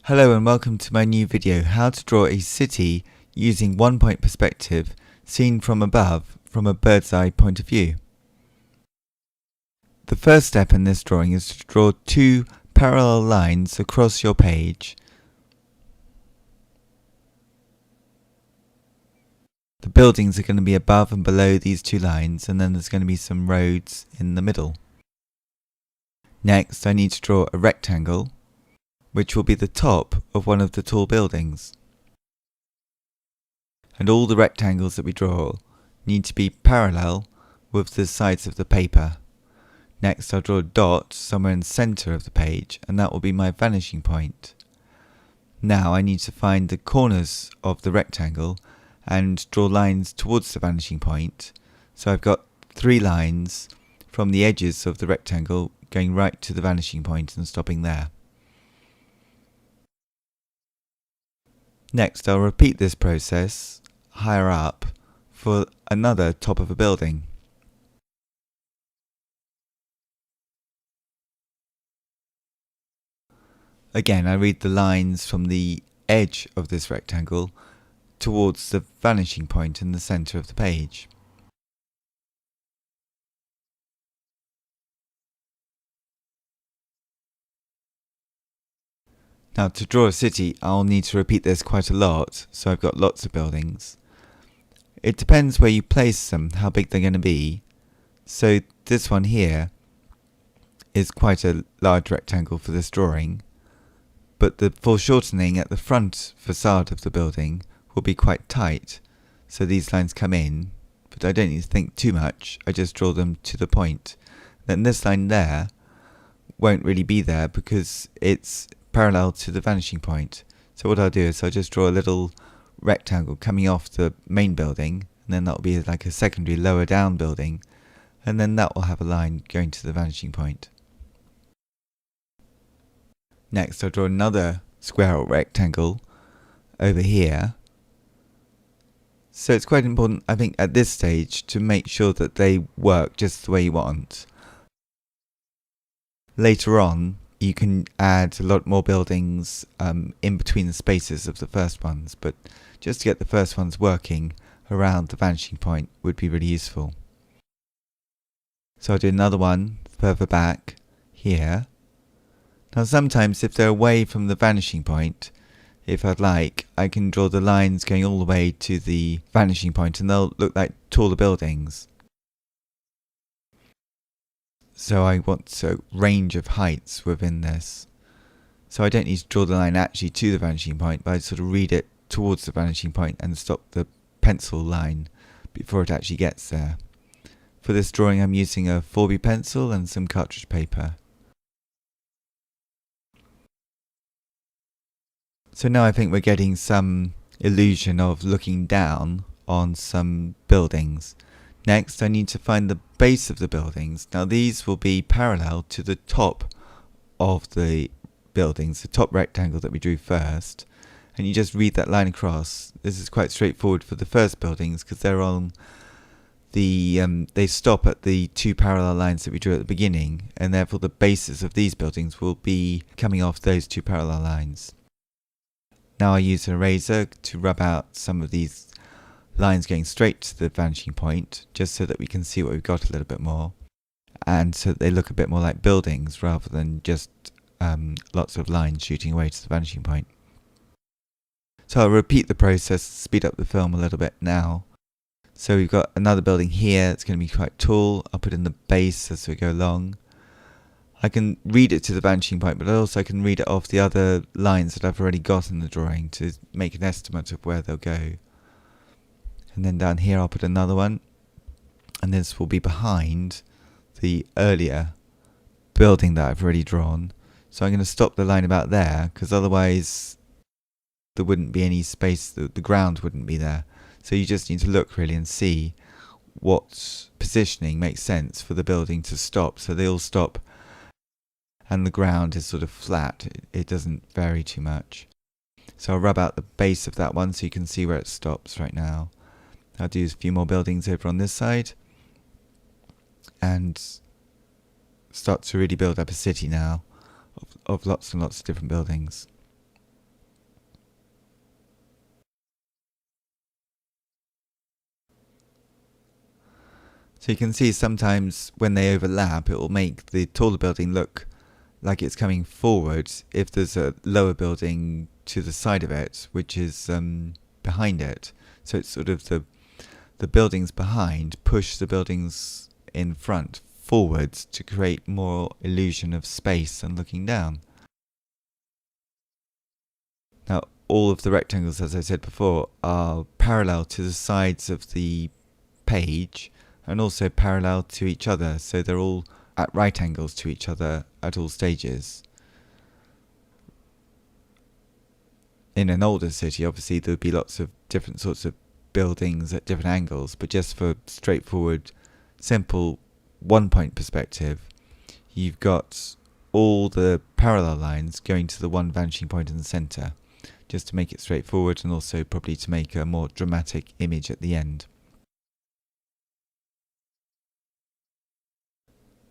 Hello and welcome to my new video, how to draw a city using one-point perspective seen from above from a bird's eye point of view. The first step in this drawing is to draw two parallel lines across your page. The buildings are going to be above and below these two lines, and then there's going to be some roads in the middle. Next, I need to draw a rectangle, which will be the top of one of the tall buildings. And all the rectangles that we draw need to be parallel with the sides of the paper. Next, I'll draw a dot somewhere in the center of the page, and that will be my vanishing point. Now I need to find the corners of the rectangle and draw lines towards the vanishing point. So I've got three lines from the edges of the rectangle going right to the vanishing point and stopping there. Next, I'll repeat this process higher up for another top of a building. Again, I read the lines from the edge of this rectangle towards the vanishing point in the center of the page. Now, to draw a city, I'll need to repeat this quite a lot, so I've got lots of buildings. It depends where you place them, how big they're going to be. So this one here is quite a large rectangle for this drawing, but the foreshortening at the front facade of the building will be quite tight. So these lines come in, but I don't need to think too much, I just draw them to the point. Then this line there won't really be there because it's parallel to the vanishing point. So what I'll do is I'll just draw a little rectangle coming off the main building, and then that'll be like a secondary lower down building, and then that will have a line going to the vanishing point. Next, I'll draw another square or rectangle over here. So it's quite important, I think, at this stage to make sure that they work just the way you want. Later on, you can add a lot more buildings in between the spaces of the first ones, but just to get the first ones working around the vanishing point would be really useful. So I'll do another one further back here. Now sometimes if they're away from the vanishing point, if I'd like, I can draw the lines going all the way to the vanishing point and they'll look like taller buildings. So I want a range of heights within this. So I don't need to draw the line actually to the vanishing point, but I sort of read it towards the vanishing point and stop the pencil line before it actually gets there. For this drawing I'm using a 4B pencil and some cartridge paper. So now I think we're getting some illusion of looking down on some buildings. Next, I need to find the base of the buildings. Now these will be parallel to the top of the buildings, the top rectangle that we drew first. And you just read that line across. This is quite straightforward for the first buildings because they're on the, they stop at the two parallel lines that we drew at the beginning, and therefore the bases of these buildings will be coming off those two parallel lines. Now I use an eraser to rub out some of these lines going straight to the vanishing point, just so that we can see what we've got a little bit more, and so that they look a bit more like buildings rather than just lots of lines shooting away to the vanishing point. So I'll repeat the process, speed up the film a little bit now. So we've got another building here, it's going to be quite tall. I'll put in the base as we go along. I can read it to the vanishing point, but also I can read it off the other lines that I've already got in the drawing to make an estimate of where they'll go. And then down here I'll put another one, and this will be behind the earlier building that I've already drawn. So I'm going to stop the line about there, because otherwise there wouldn't be any space, the ground wouldn't be there. So you just need to look really and see what positioning makes sense for the building to stop. So they all stop and the ground is sort of flat, it doesn't vary too much. So I'll rub out the base of that one so you can see where it stops right now. I'll do a few more buildings over on this side and start to really build up a city now of lots and lots of different buildings. So you can see sometimes when they overlap, it will make the taller building look like it's coming forward if there's a lower building to the side of it, which is behind it. So it's sort of the buildings behind push the buildings in front forwards to create more illusion of space and looking down. Now, all of the rectangles, as I said before, are parallel to the sides of the page and also parallel to each other, so they're all at right angles to each other at all stages. In an older city, obviously there would be lots of different sorts of buildings at different angles, but just for straightforward, simple one-point perspective, you've got all the parallel lines going to the one vanishing point in the centre, just to make it straightforward and also probably to make a more dramatic image at the end.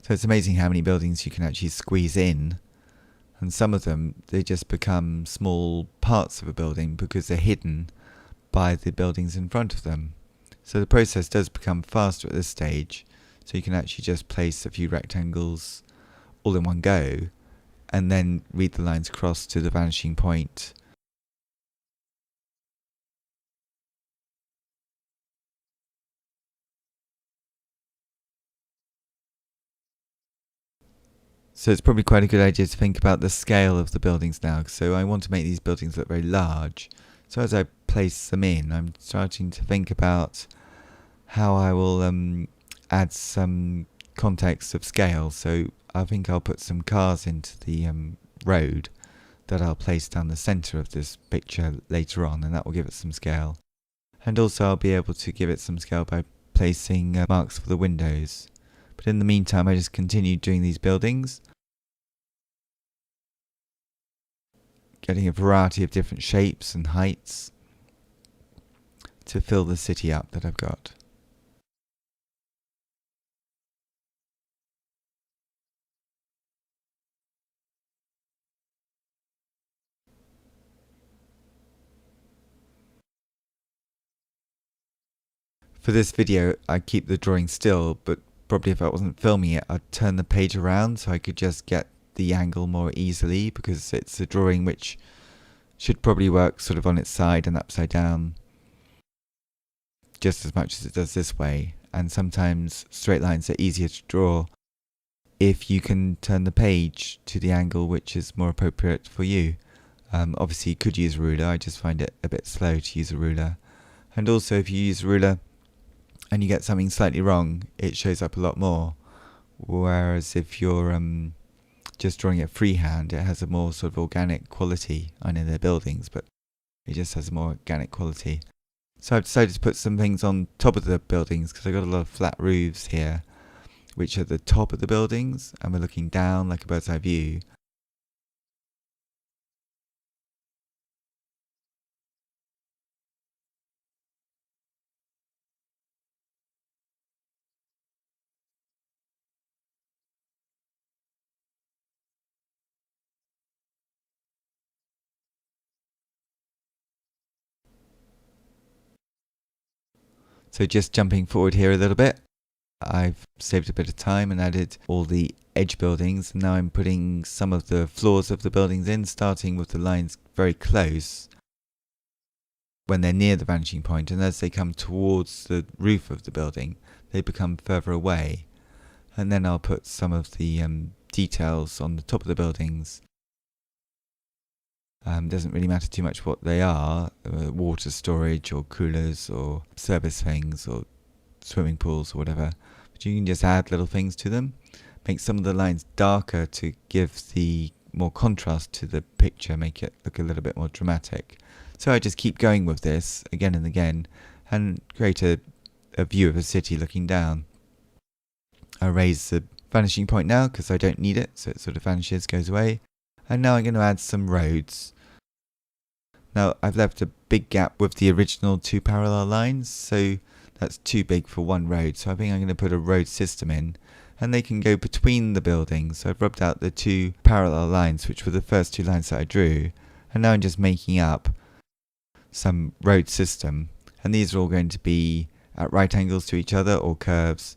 So it's amazing how many buildings you can actually squeeze in, and some of them, they just become small parts of a building because they're hidden by the buildings in front of them. So the process does become faster at this stage, so you can actually just place a few rectangles all in one go and then read the lines across to the vanishing point. So it's probably quite a good idea to think about the scale of the buildings now. So I want to make these buildings look very large. So as I place them in, I'm starting to think about how I will add some context of scale. So I think I'll put some cars into the road that I'll place down the centre of this picture later on, and that will give it some scale. And also I'll be able to give it some scale by placing marks for the windows. But in the meantime, I just continue doing these buildings, getting a variety of different shapes and heights to fill the city up that I've got. For this video, I keep the drawing still, but probably if I wasn't filming it, I'd turn the page around so I could just get the angle more easily, because it's a drawing which should probably work sort of on its side and upside down just as much as it does this way. And sometimes straight lines are easier to draw if you can turn the page to the angle which is more appropriate for you. Obviously you could use a ruler, I just find it a bit slow to use a ruler. And also if you use a ruler and you get something slightly wrong, it shows up a lot more. Whereas if you're just drawing it freehand, it has a more sort of organic quality. I know they're buildings, but it just has a more organic quality. So I've decided to put some things on top of the buildings because I've got a lot of flat roofs here, which are at the top of the buildings, and we're looking down like a bird's eye view. So just jumping forward here a little bit, I've saved a bit of time and added all the edge buildings. Now I'm putting some of the floors of the buildings in, starting with the lines very close when they're near the vanishing point, and as they come towards the roof of the building, they become further away. And then I'll put some of the details on the top of the buildings. Doesn't really matter too much what they are, water storage or coolers or service things or swimming pools or whatever. But you can just add little things to them. Make some of the lines darker to give the more contrast to the picture, make it look a little bit more dramatic. So I just keep going with this again and again and create a view of a city looking down. I raise the vanishing point now because I don't need it, so it sort of vanishes, goes away. And now I'm going to add some roads. Now I've left a big gap with the original two parallel lines, so that's too big for one road. So I think I'm going to put a road system in, and they can go between the buildings. So I've rubbed out the two parallel lines, which were the first two lines that I drew, and now I'm just making up some road system. And these are all going to be at right angles to each other or curves,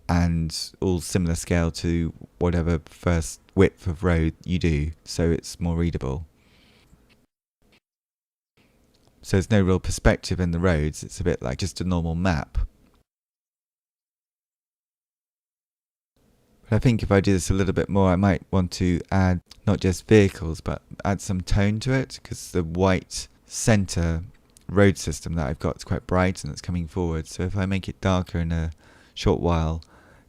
and all similar scale to whatever first width of road you do, so it's more readable. So there's no real perspective in the roads, it's a bit like just a normal map. But I think if I do this a little bit more, I might want to add not just vehicles, but add some tone to it, because the white center road system that I've got is quite bright and it's coming forward. So if I make it darker in a short while,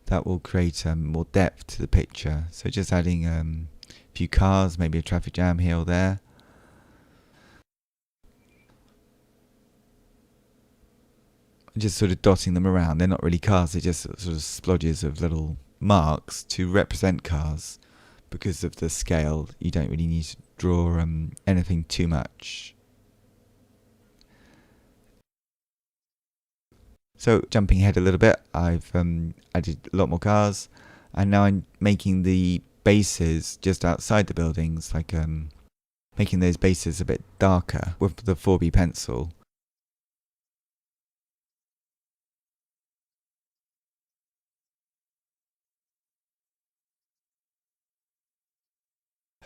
that will create more depth to the picture. So just adding a few cars, maybe a traffic jam here or there. Just sort of dotting them around. They're not really cars, they're just sort of splodges of little marks to represent cars. Because of the scale, you don't really need to draw anything too much. So jumping ahead a little bit, I've added a lot more cars, and now I'm making the bases just outside the buildings, like making those bases a bit darker with the 4B pencil.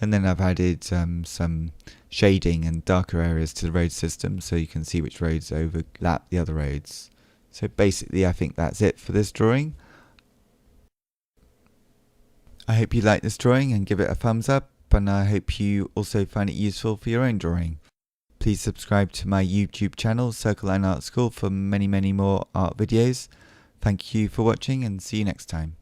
And then I've added some shading and darker areas to the road system so you can see which roads overlap the other roads. So basically I think that's it for this drawing. I hope you like this drawing and give it a thumbs up, and I hope you also find it useful for your own drawing. Please subscribe to my YouTube channel, Circle Line Art School, for many more art videos. Thank you for watching and see you next time.